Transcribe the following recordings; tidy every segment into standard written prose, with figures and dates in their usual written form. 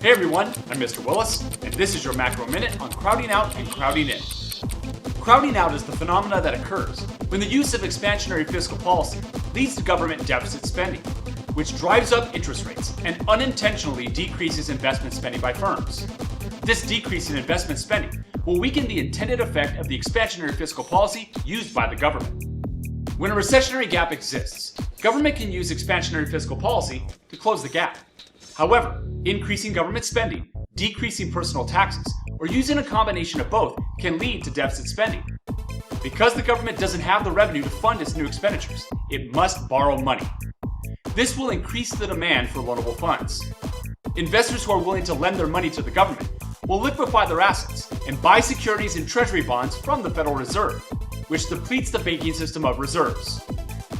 Hey everyone, I'm Mr. Willis, and this is your Macro Minute on crowding out and crowding in. Crowding out is the phenomena that occurs when the use of expansionary fiscal policy leads to government deficit spending, which drives up interest rates and unintentionally decreases investment spending by firms. This decrease in investment spending will weaken the intended effect of the expansionary fiscal policy used by the government. When a recessionary gap exists, government can use expansionary fiscal policy to close the gap. However, increasing government spending, decreasing personal taxes, or using a combination of both can lead to deficit spending. Because the government doesn't have the revenue to fund its new expenditures, it must borrow money. This will increase the demand for loanable funds. Investors who are willing to lend their money to the government will liquefy their assets and buy securities and treasury bonds from the Federal Reserve, which depletes the banking system of reserves.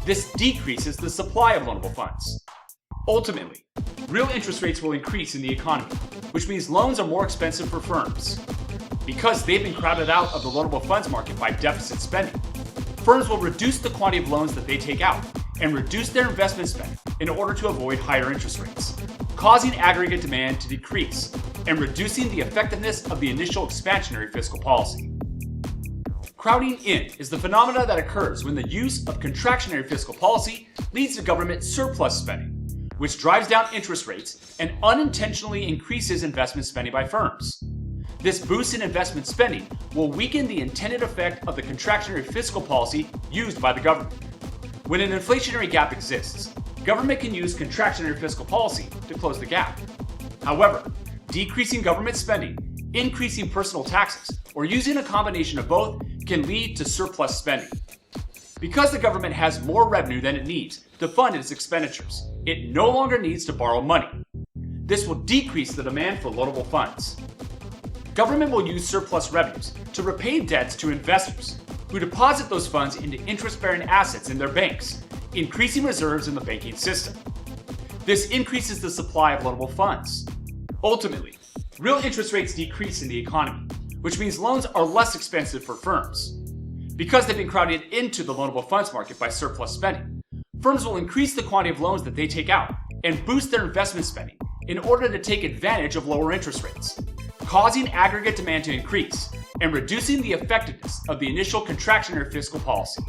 This decreases the supply of loanable funds. Ultimately, real interest rates will increase in the economy, which means loans are more expensive for firms. Because they've been crowded out of the loanable funds market by deficit spending, firms will reduce the quantity of loans that they take out and reduce their investment spending in order to avoid higher interest rates, causing aggregate demand to decrease and reducing the effectiveness of the initial expansionary fiscal policy. Crowding in is the phenomena that occurs when the use of contractionary fiscal policy leads to government surplus spending, which drives down interest rates and unintentionally increases investment spending by firms. This boost in investment spending will weaken the intended effect of the contractionary fiscal policy used by the government. When an inflationary gap exists, government can use contractionary fiscal policy to close the gap. However, decreasing government spending, increasing personal taxes, or using a combination of both can lead to surplus spending. Because the government has more revenue than it needs to fund its expenditures, it no longer needs to borrow money. This will decrease the demand for loanable funds. Government will use surplus revenues to repay debts to investors, who deposit those funds into interest-bearing assets in their banks, increasing reserves in the banking system. This increases the supply of loanable funds. Ultimately, real interest rates decrease in the economy, which means loans are less expensive for firms. Because they've been crowded into the loanable funds market by surplus spending, firms will increase the quantity of loans that they take out and boost their investment spending in order to take advantage of lower interest rates, causing aggregate demand to increase and reducing the effectiveness of the initial contractionary fiscal policy.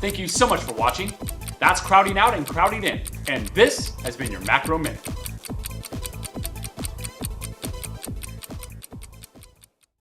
Thank you so much for watching. That's crowding out and crowding in, and this has been your Macro Minute.